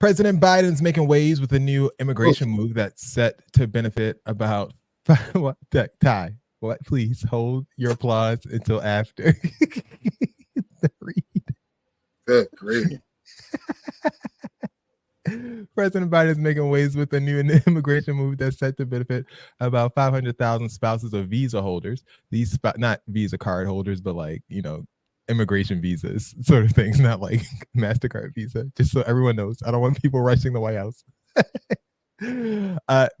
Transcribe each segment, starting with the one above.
President Biden's making waves with a new immigration move that's set to benefit about what? Ty, what? Please hold your applause until after the read. Good grief. President Biden is making waves with a new immigration move that's set to benefit about 500,000 spouses of visa holders. These not visa card holders, but like, immigration visas sort of things, not like MasterCard visa, just so everyone knows. I don't want people rushing the White House.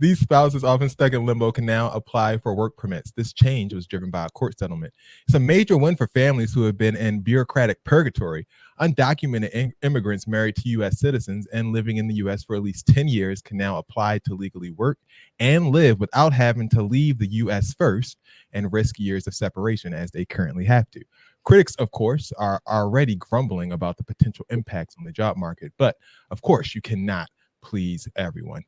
These spouses, often stuck in limbo, can now apply for work permits. This change was driven by a court settlement. It's a major win for families who have been in bureaucratic purgatory. Undocumented immigrants married to U.S. citizens and living in the U.S. for at least 10 years can now apply to legally work and live without having to leave the U.S. first and risk years of separation as they currently have to. Critics, of course, are already grumbling about the potential impacts on the job market, but of course, you cannot please everyone.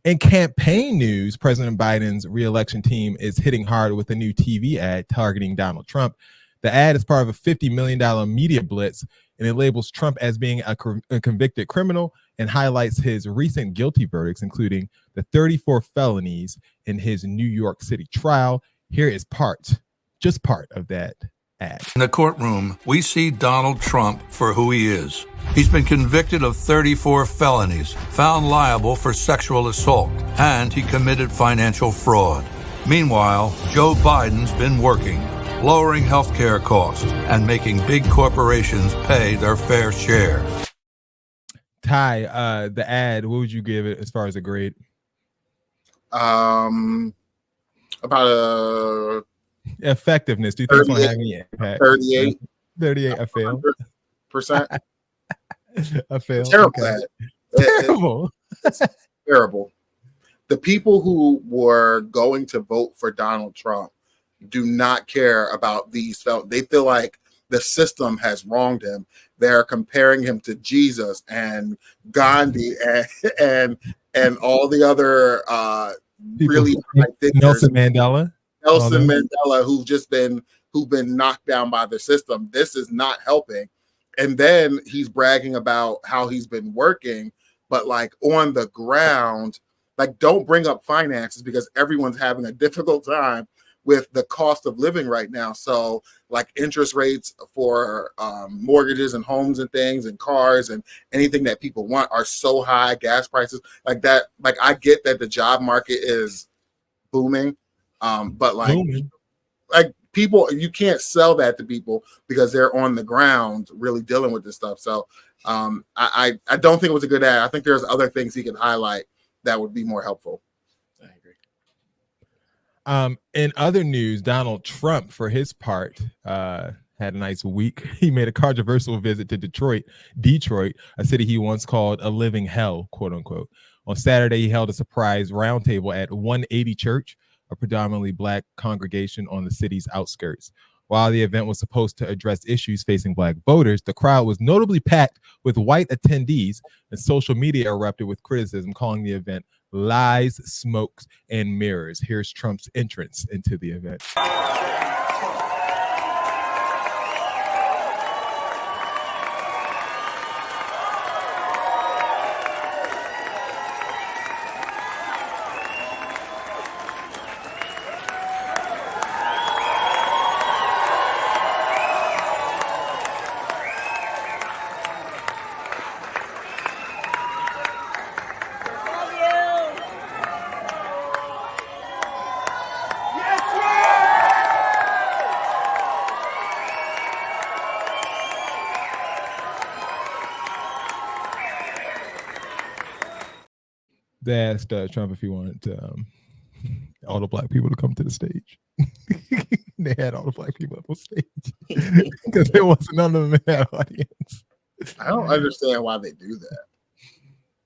In campaign news, President Biden's re-election team is hitting hard with a new TV ad targeting Donald Trump. The ad is part of a $50 million media blitz, and it labels Trump as being a convicted criminal and highlights his recent guilty verdicts, including the 34 felonies in his New York City trial. Here is just part of that ad. In the courtroom, we see Donald Trump for who he is. He's been convicted of 34 felonies, found liable for sexual assault, and he committed financial fraud. Meanwhile, Joe Biden's been working, lowering healthcare costs and making big corporations pay their fair share. Ty, the ad, what would you give it as far as a grade? About a effectiveness. Do you think it's going to have any impact? 38. 38, a fail. %. A fail. Terrible. Okay. Terrible. It's terrible. The people who were going to vote for Donald Trump do not care about these felons. They feel like the system has wronged him. They're comparing him to Jesus and Gandhi and all the other really high figures. Nelson Mandela, who've been knocked down by the system. This is not helping. And then he's bragging about how he's been working, but like on the ground, like don't bring up finances because everyone's having a difficult time with the cost of living right now. So like interest rates for mortgages and homes and things and cars and anything that people want are so high, gas prices like that. Like I get that the job market is booming, but like people, you can't sell that to people because they're on the ground really dealing with this stuff. So I don't think it was a good ad. I think there's other things he could highlight that would be more helpful. I agree. In other news, Donald Trump, for his part, had a nice week. He made a controversial visit to Detroit, a city he once called a living hell, quote unquote. On Saturday, he held a surprise roundtable at 180 Church, a predominantly Black congregation on the city's outskirts. While the event was supposed to address issues facing Black voters, the crowd was notably packed with white attendees, and social media erupted with criticism, calling the event lies, smokes, and mirrors. Here's Trump's entrance into the event. They asked Trump if he wanted all the Black people to come to the stage. They had all the Black people up on stage because there wasn't none of them in that audience. I don't understand why they do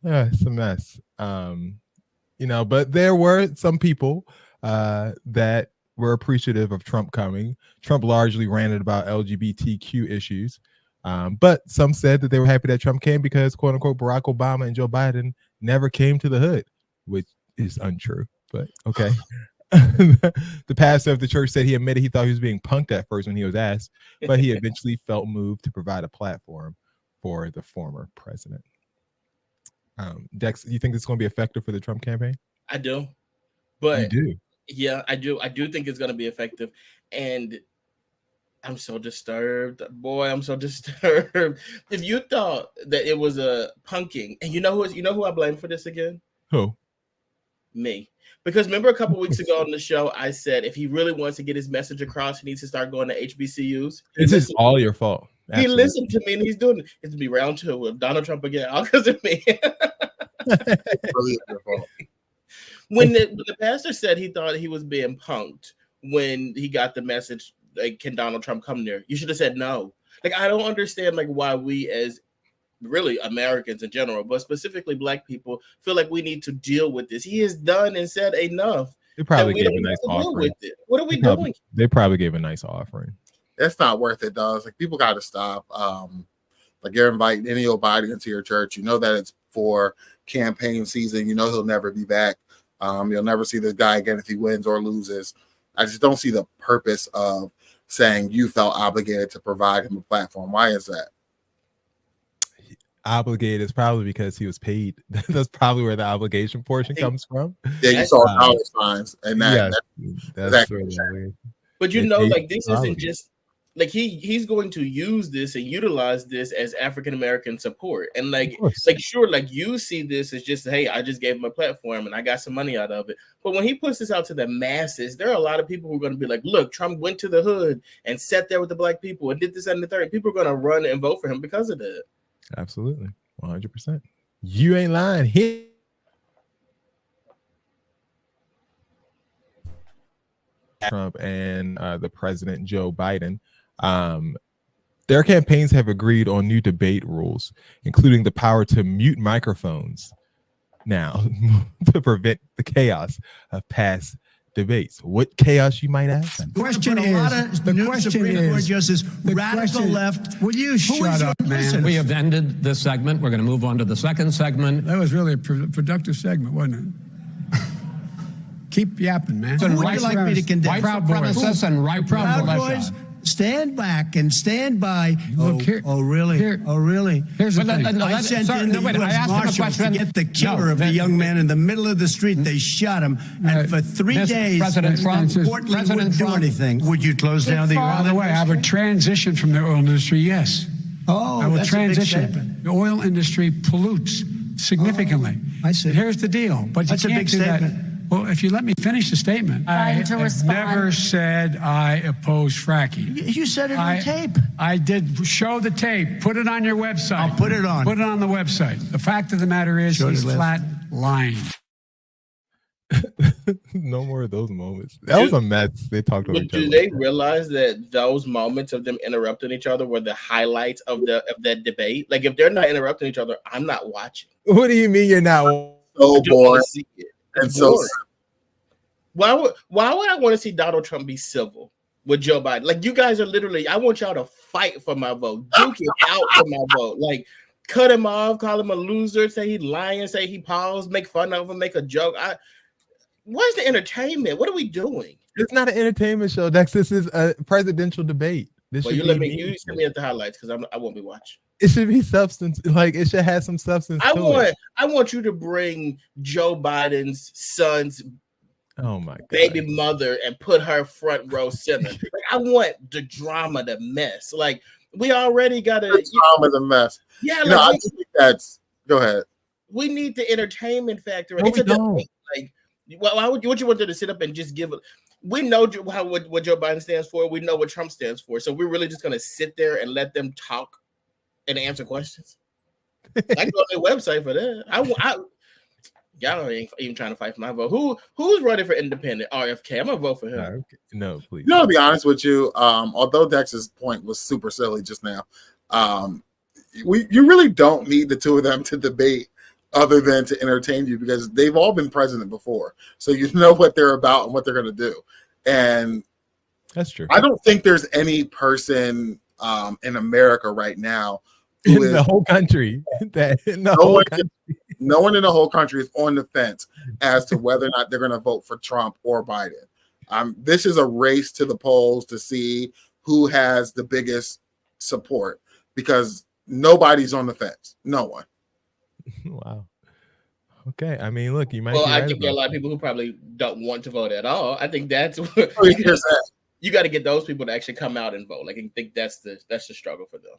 that. It's a mess. But there were some people that were appreciative of Trump coming. Trump largely ranted about LGBTQ issues. But some said that they were happy that Trump came because, quote unquote, Barack Obama and Joe Biden never came to the hood, which is untrue, but okay. The pastor of the church said he admitted he thought he was being punked at first when he was asked, but he eventually felt moved to provide a platform for the former president. Dex, you think it's going to be effective for the Trump campaign? I do, You but do. yeah, I do. I do think it's going to be effective, and I'm so disturbed, boy. I'm so disturbed. If you thought that it was a punking, and you know who I blame for this again? Who? Me. Because remember a couple weeks ago on the show, I said if he really wants to get his message across, he needs to start going to HBCUs. This is all your fault. He listened to me, and he's doing it. It's to be round 2 with Donald Trump again, all because of me. Really your fault. When the pastor said he thought he was being punked when he got the message, like, can Donald Trump come there? You should have said no. Like, I don't understand, like, why we as really Americans in general, but specifically Black people, feel like we need to deal with this. He has done and said enough. They probably gave a nice offering. What are we doing? They probably gave a nice offering. It's not worth it, though. It's like, people got to stop. Like, you're inviting any old body into your church. You know that it's for campaign season. You know he'll never be back. You'll never see this guy again if he wins or loses. I just don't see the purpose of saying you felt obligated to provide him a platform. Why is that? Obligated is probably because he was paid. That's probably where the obligation portion comes from. Yeah, you saw dollar signs, and that's where the obligation. But you know, like, this isn't just like he's going to use this and utilize this as African American support, and like sure, like, you see this as just, hey, I just gave him a platform and I got some money out of it. But when he puts this out to the masses, there are a lot of people who are going to be like, look, Trump went to the hood and sat there with the Black people and did this and the third. People are going to run and vote for him because of that. Absolutely, 100%. You ain't lying. Trump and the president Joe Biden, their campaigns have agreed on new debate rules, including the power to mute microphones now to prevent the chaos of past debates. What chaos, you might ask? The question is, radical left. Will you shut up, man? We have ended this segment. We're going to move on to the second segment. That was really a productive segment, wasn't it? Keep yapping, man. Who would you like me to condemn? White supremacists and right Proud Boys. Stand back and stand by. Look here. Oh, really? Here. Oh, really? Here's the thing. I sent in the U.S. Marshals to get the killer of the young man in the middle of the street. They shot him. And for 3 days, President Trump wouldn't do anything. Would you close down the oil industry? By the way, I would transition from the oil industry, yes. Oh, I will that's transition. The oil industry pollutes significantly. I see. Here's the deal. But that's you can't a big do statement. That. Well, if you let me finish the statement, I have never said I oppose fracking. You said it on tape. I did. Show the tape. Put it on your website. I'll put it on. Put it on the website. The fact of the matter is, he's flat lying. No more of those moments. That was a mess. They talked over each other. Do they realize that those moments of them interrupting each other were the highlights of that debate? Like, if they're not interrupting each other, I'm not watching. What do you mean you're not? So boring. And so, why would I want to see Donald Trump be civil with Joe Biden? Like, you guys are literally, I want y'all to fight for my vote, duke it out for my vote. Like, cut him off, call him a loser, say he's lying, say he paused, make fun of him, make a joke. Where's the entertainment? What are we doing? It's not an entertainment show, Dex. This is a presidential debate. You send me at the highlights because I won't be watching. It should be substance. Like, it should have some substance. I want you to bring Joe Biden's son's baby mother and put her front row center. Like, I want the drama, the mess. Like, we already got the drama, the mess. Yeah, I think that's. Go ahead. We need the entertainment factor. No, it's a debate. Like, why would you want them to sit up and just give it? We know what Joe Biden stands for. We know what Trump stands for. So we're really just going to sit there and let them talk and answer questions. I can go on their website for that. Y'all ain't even trying to fight for my vote. Who's running for independent? RFK. I'm gonna vote for him. No, please. I'll be honest with you. Although Dex's point was super silly just now, you really don't need the two of them to debate other than to entertain you, because they've all been president before. So you know what they're about and what they're going to do. And that's true. I don't think there's any person in America right now the whole country no one in the whole country is on the fence as to whether or not they're going to vote for Trump or Biden. This is a race to the polls to see who has the biggest support, because nobody's on the fence. No one. Wow. Okay, I mean, look, you might. Well, be I right think there are a about lot of people who probably don't want to vote at all. I think that's what you got to get those people to actually come out and vote. Like, I think that's the struggle for them.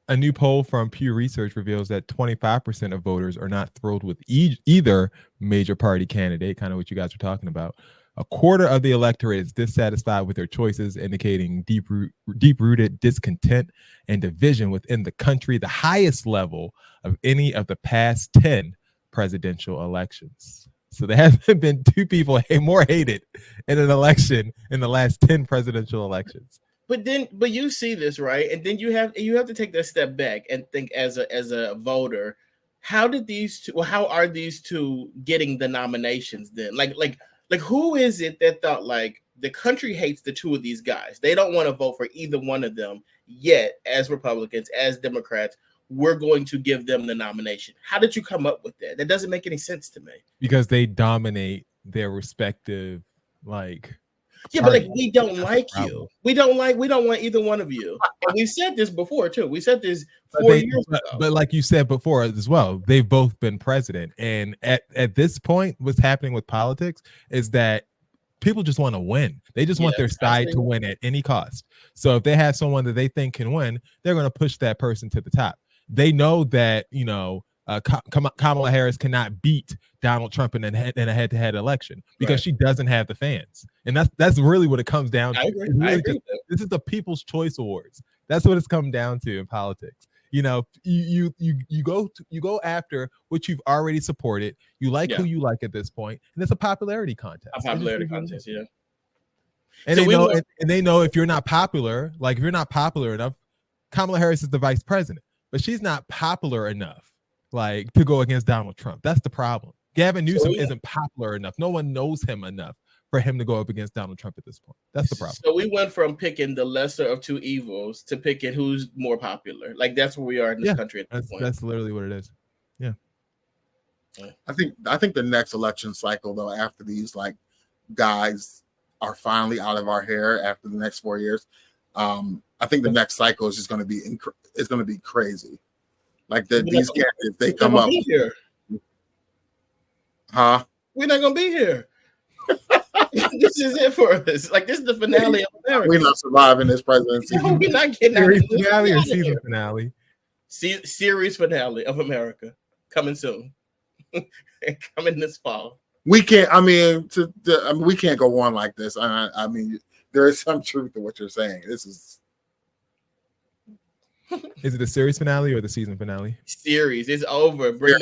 A new poll from Pew Research reveals that 25% of voters are not thrilled with either major party candidate, kind of what you guys were talking about. A quarter of the electorate is dissatisfied with their choices, indicating deep-rooted discontent and division within the country, the highest level of any of the past 10 presidential elections. So there haven't been two people more hated in an election in the last 10 presidential elections. But you see this, right? And then you have to take that step back and think as a voter, how are these two getting the nominations then? Like who is it that thought like the country hates the two of these guys? They don't want to vote for either one of them, yet as Republicans, as Democrats, we're going to give them the nomination. How did you come up with that? That doesn't make any sense to me. Because they dominate their respective yeah, but like we don't like you. We don't want either one of you. And we said this before too. We said this 4 years ago. But like you said before as well, they've both been president. And at this point, what's happening with politics is that people just want to win. They just want their side to win at any cost. So if they have someone that they think can win, they're going to push that person to the top. They know that, Kamala Harris cannot beat Donald Trump in a head-to-head election because she doesn't have the fans, and that's really what it comes down to. I agree. This is the People's Choice Awards. That's what it's come down to in politics. You go after what you've already supported. You like who you like at this point, and it's a popularity contest. Yeah. And so they know if you're not popular, if you're not popular enough, Kamala Harris is the vice president, but she's not popular enough to go against Donald Trump. That's the problem. Gavin Newsom isn't popular enough. No one knows him enough for him to go up against Donald Trump at this point. That's the problem. So we went from picking the lesser of two evils to picking who's more popular. That's where we are in this country at this point. That's literally what it is. Yeah. I think the next election cycle, though, after these guys are finally out of our hair after the next 4 years, I think the next cycle is just going to be it's going to be crazy. These candidates, they come up here. Huh? We're not gonna be here. This is it for us. This is the finale of America. We're not surviving this presidency. No, we're not getting series finale or season finale. Series finale of America coming soon. Coming this fall. We can't. We can't go on like this. I mean, there is some truth to what you're saying. This is. Is it the series finale or the season finale? Series. It's over. Bring